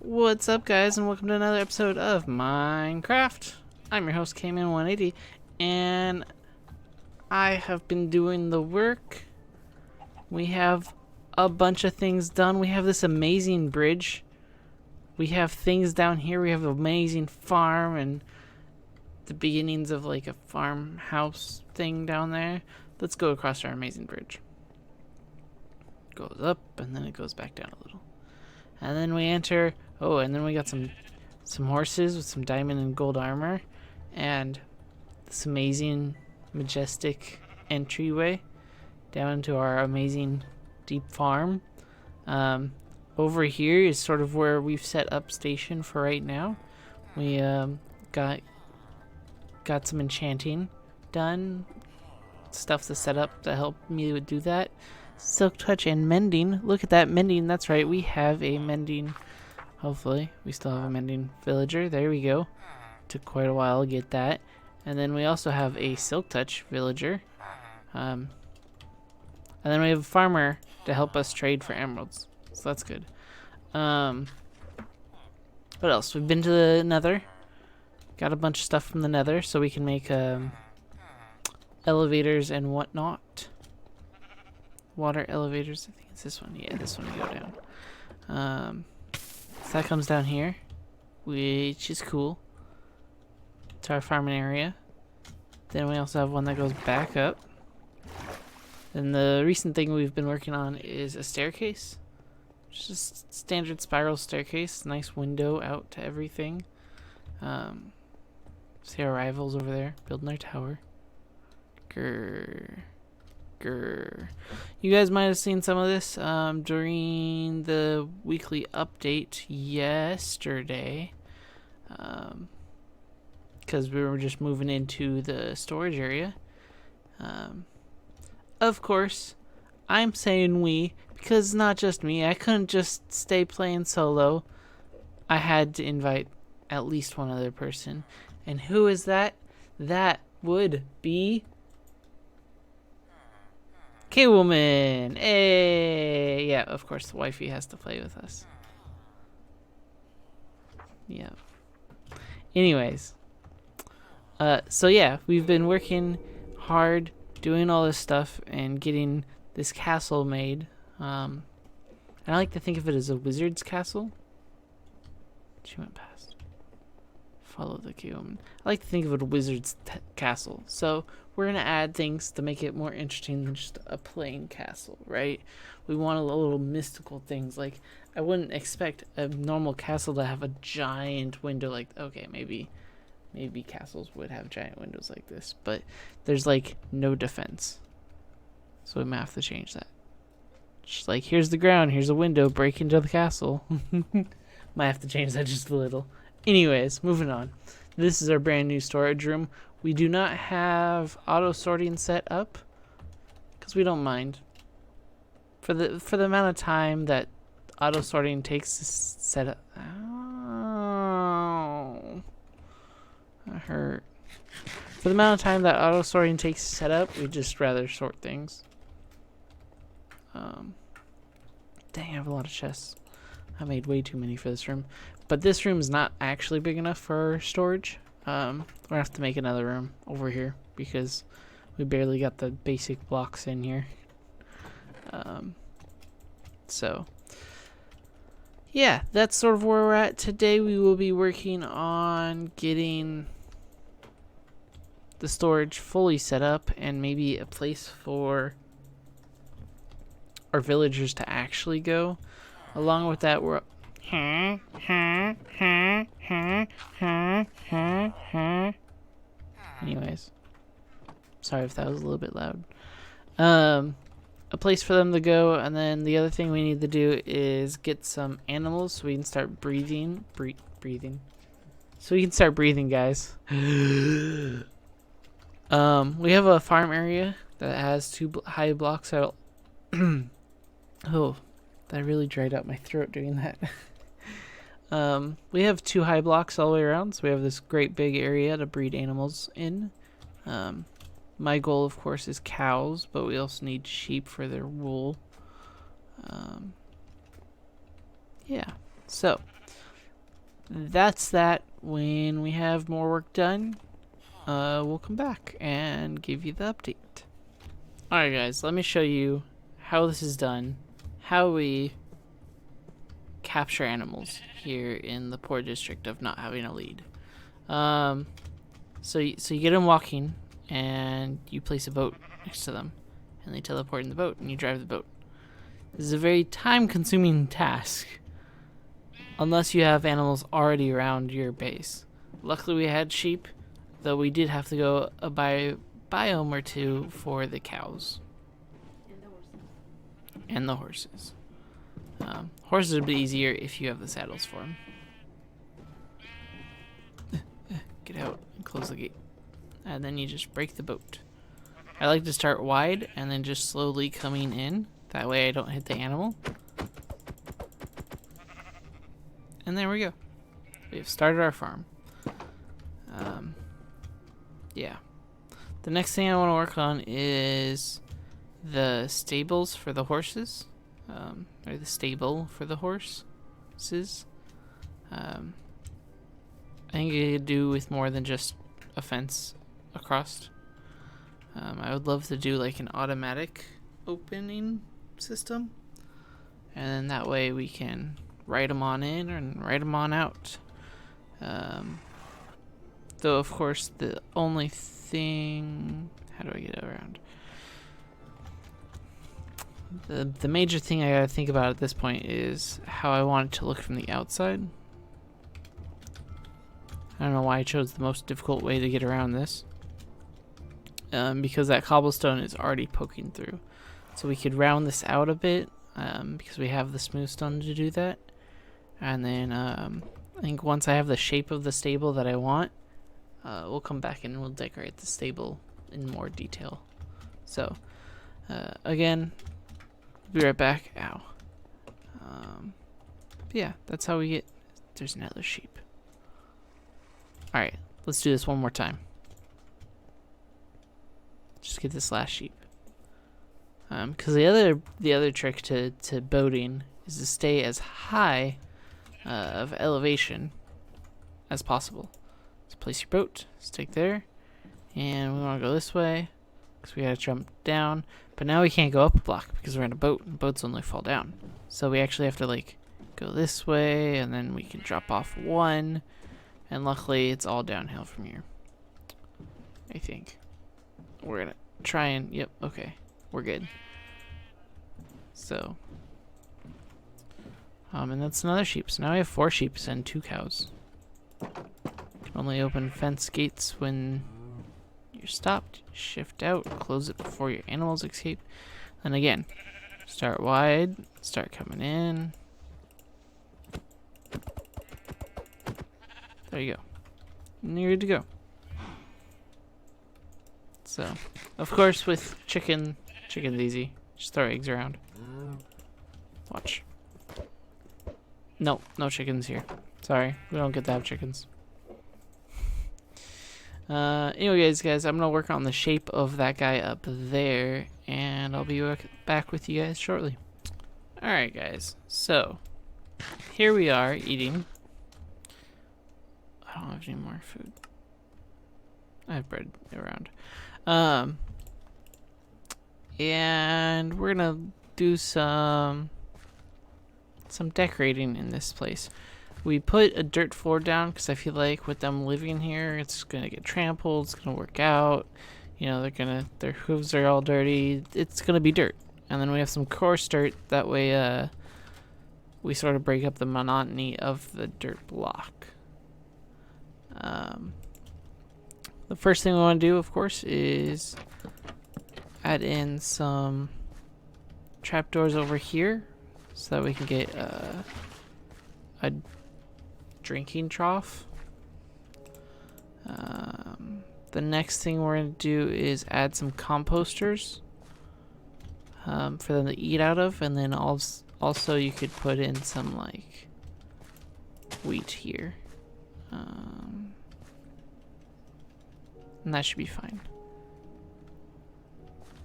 What's up, guys, and welcome to another episode of Minecraft. I'm your host, Kman180, and I have been doing the work. We have a bunch of things done. We have this amazing bridge. We have things down here. We have an amazing farm and the beginnings of like a farmhouse thing down there. Let's go across our amazing bridge. Goes up and then it goes back down a little. And then we enter. Oh, and then we got some horses with some diamond and gold armor, and this amazing, majestic entryway down into our amazing deep farm. Over here is sort of where we've set up station for right now. We got some enchanting done, stuff to set up to help me do that. Silk touch and mending. Look at that mending. That's right. We have a mending. Hopefully, we still have a mending villager. There we go. Took quite a while to get that. And then we also have a silk touch villager. And then we have a farmer to help us trade for emeralds. So that's good. What else? We've been to the nether. Got a bunch of stuff from the nether so we can make elevators and whatnot. Water elevators. I think it's this one. Yeah, this one we go down. So that comes down here, which is cool. It's our farming area. Then we also have one that goes back up. And the recent thing we've been working on is a staircase. Just standard spiral staircase. Nice window out to everything. See our rivals over there building their tower. Grrr. Grrr. You guys might have seen some of this during the weekly update yesterday, because we were just moving into the storage area. Of course, I'm saying we because it's not just me. I couldn't just stay playing solo. I had to invite at least one other person. And who is that? That would be K-Woman! Hey! Yeah, of course, the wifey has to play with us. Yeah. Anyways. So yeah, we've been working hard, doing all this stuff, and getting this castle made. And I like to think of it as a wizard's castle. She went past. Follow the K-Woman. I like to think of it as a wizard's castle. So we're going to add things to make it more interesting than just a plain castle, right? We want a little mystical things. Like, I wouldn't expect a normal castle to have a giant window like... Okay, maybe castles would have giant windows like this. But there's, like, no defense. So we might have to change that. Just like, here's the ground, here's a window, break into the castle. Might have to change that just a little. Anyways, moving on. This is our brand new storage room. We do not have auto sorting set up because we don't mind. For the amount of time that auto sorting takes to set up. Ow. That hurt. For the amount of time that auto sorting takes to set up, we'd just rather sort things. Dang, I have a lot of chests. I made way too many for this room. But this room is not actually big enough for storage. We're gonna have to make another room over here because we barely got the basic blocks in here. So yeah, that's sort of where we're at today. We will be working on getting the storage fully set up and maybe a place for our villagers to actually go. Along with that, we're anyways, sorry if that was a little bit loud. A place for them to go, and then the other thing we need to do is get some animals so we can start breathing. So we can start breathing, guys. We have a farm area that has two high blocks out. Oh, that really dried out my throat doing that. We have two high blocks all the way around, so we have this great big area to breed animals in. My goal, of course, is cows, but we also need sheep for their wool. Yeah, so that's that. When we have more work done, we'll come back and give you the update. Alright guys, let me show you how this is done, how we capture animals here in the poor district of not having a lead. So you get them walking, and you place a boat next to them, and they teleport in the boat, and you drive the boat. This is a very time-consuming task, unless you have animals already around your base. Luckily we had sheep, though we did have to go a biome or two for the cows. And the horses. Horses would be easier if you have the saddles for them. Get out and close the gate. And then you just break the boat. I like to start wide and then just slowly coming in. That way I don't hit the animal. And there we go. We've started our farm. Yeah. The next thing I want to work on is the stables for the horses. Or the stable for the horses. I think it could do with more than just a fence across. I would love to do like an automatic opening system, and then that way we can write them on in and write them on out. Though of course the only thing, how do I get around? The major thing I gotta think about at this point is how I want it to look from the outside. I don't know why I chose the most difficult way to get around this. Because that cobblestone is already poking through. So we could round this out a bit, because we have the smooth stone to do that. And then I think once I have the shape of the stable that I want, we'll come back and we'll decorate the stable in more detail. So, again, be right back. Ow. Yeah, that's how we get... There's another sheep. Alright, let's do this one more time. Just get this last sheep. Because the other trick to boating is to stay as high of elevation as possible. So place your boat, stick there, and we want to go this way because we got to jump down. But now we can't go up a block because we're in a boat, and boats only fall down. So we actually have to like go this way, and then we can drop off one. And luckily, it's all downhill from here. I think. We're gonna try and... Yep, okay. We're good. So. And that's another sheep. So now we have 4 sheep and 2 cows. Can only open fence gates when you're stopped. Shift out. Close it before your animals escape. And again, start wide. Start coming in. There you go. And you're good to go. So, of course, with chicken's easy. Just throw eggs around. Watch. No chickens here. Sorry, we don't get to have chickens. Anyway, guys, I'm gonna work on the shape of that guy up there, and I'll be back with you guys shortly. Alright, guys. So, here we are eating. I don't have any more food. I have bread around. And we're gonna do some decorating in this place. We put a dirt floor down because I feel like with them living here, it's gonna get trampled. It's gonna work out. You know, their hooves are all dirty. It's gonna be dirt. And then we have some coarse dirt. That way, we sort of break up the monotony of the dirt block. The first thing we want to do, of course, is add in some trapdoors over here so that we can get a drinking trough. The next thing we're going to do is add some composters for them to eat out of, and then also you could put in some like wheat here. And that should be fine.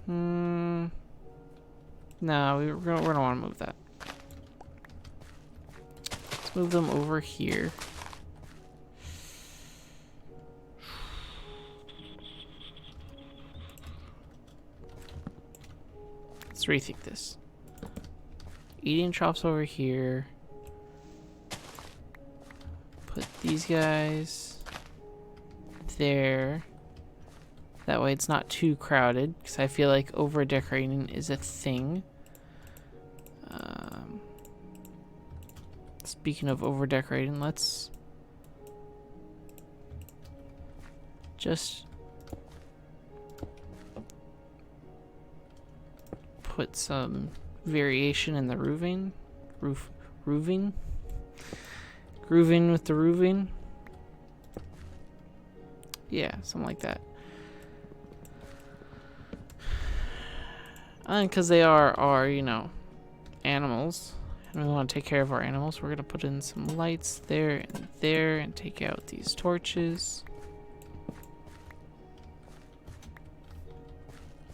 No, we're gonna want to move that. Let's move them over here. Let's rethink this. Eating troughs over here. Put these guys there. That way it's not too crowded, because I feel like over-decorating is a thing. Speaking of over-decorating, let's just put some variation in the roofing. Roofing? Grooving with the roofing? Yeah, something like that. And because they are, you know, animals, and we want to take care of our animals, we're going to put in some lights there and take out these torches.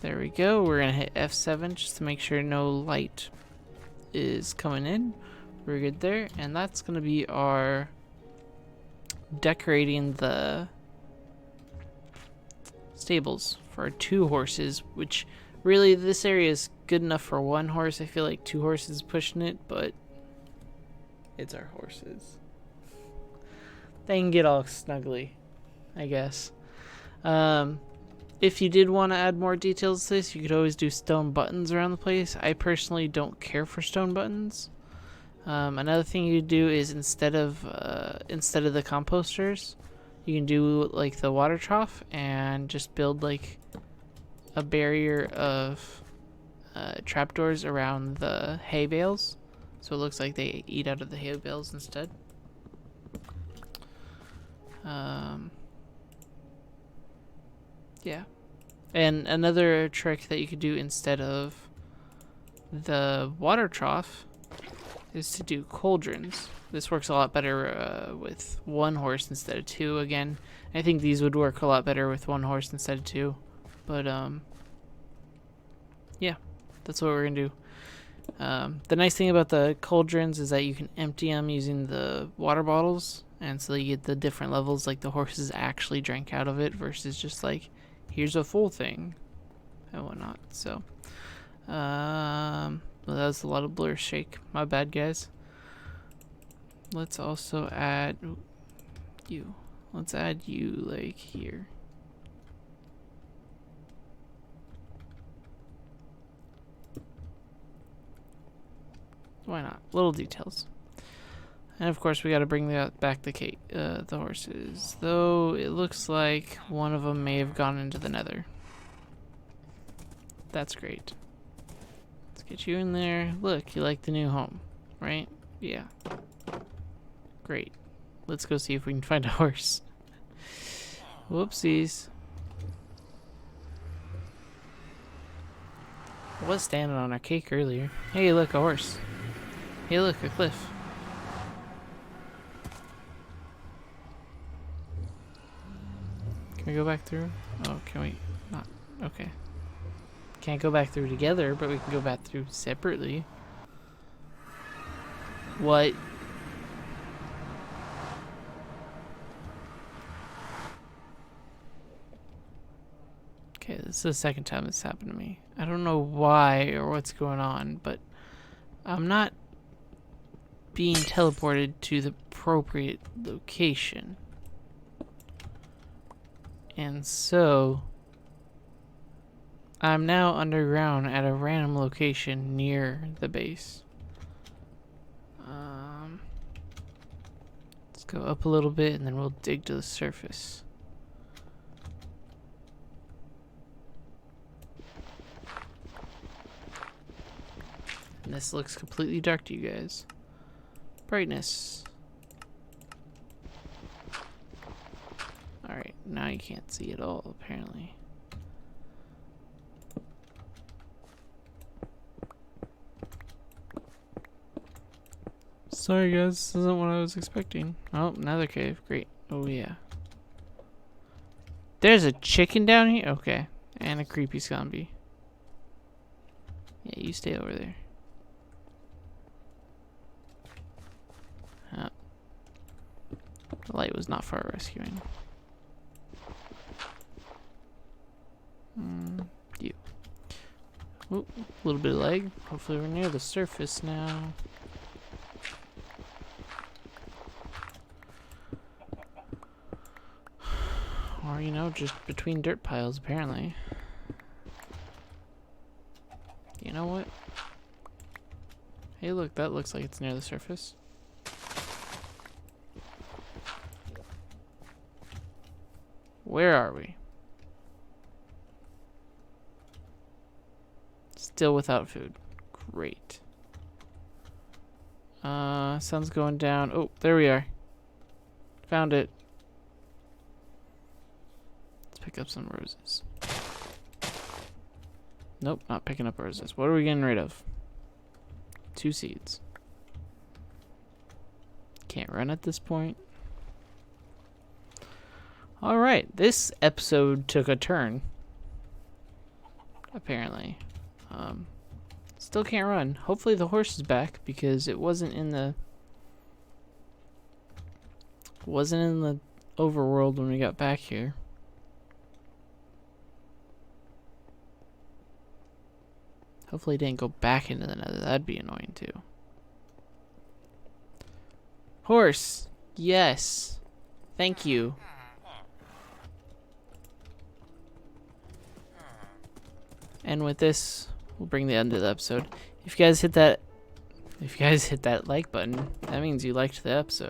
There we go. We're going to hit F7 just to make sure no light is coming in. We're good there. And that's going to be our decorating the stables for our 2 horses, which really this area is good enough for 1 horse. I feel like 2 horses is pushing it, but it's our horses. They can get all snuggly, I guess. If you did want to add more details to this, you could always do stone buttons around the place. I personally don't care for stone buttons. Another thing you do is instead of the composters, you can do like the water trough and just build like a barrier of trapdoors around the hay bales, so it looks like they eat out of the hay bales instead. Yeah. And another trick that you could do instead of the water trough is to do cauldrons. This works a lot better with 1 horse instead of 2 again. I think these would work a lot better with 1 horse instead of 2. But, yeah, that's what we're going to do. The nice thing about the cauldrons is that you can empty them using the water bottles. And so you get the different levels, like the horses actually drank out of it versus just like, here's a full thing and whatnot. So, well, that was a lot of blur shake. My bad, guys. Let's also add you. Let's add you like here. Why not? Little details. And of course, we got to bring back the horses. Though it looks like one of them may have gone into the nether. That's great. Let's get you in there. Look, you like the new home, right? Yeah. Great. Let's go see if we can find a horse. Whoopsies. I was standing on our cake earlier. Hey, look, a horse. Hey, look, a cliff. Can we go back through? Oh, can we not? Okay. Can't go back through together, but we can go back through separately. What? Okay, this is the second time this happened to me. I don't know why or what's going on, but I'm not being teleported to the appropriate location. And so I'm now underground at a random location near the base. Let's go up a little bit and then we'll dig to the surface. And this looks completely dark to you guys. Brightness. Alright, now you can't see it all, apparently. Sorry guys, this isn't what I was expecting. Oh, another cave. Great. Oh yeah. There's a chicken down here? Okay. And a creepy zombie. Yeah, you stay over there. The light was not for our rescuing. You. Oop, a little bit of lag. Hopefully we're near the surface now. Or, you know, just between dirt piles, apparently. You know what? Hey, look, that looks like it's near the surface. Where are we? Still without food. Great. Sun's going down. Oh, there we are. Found it. Let's pick up some roses. Nope, not picking up roses. What are we getting rid of? 2 seeds. Can't run at this point. Alright, this episode took a turn. Apparently. Still can't run. Hopefully the horse is back because it wasn't in the overworld when we got back here. Hopefully it didn't go back into the nether. That'd be annoying too. Horse! Yes! Thank you. And with this, we'll bring the end of the episode. If you guys hit that like button, that means you liked the episode.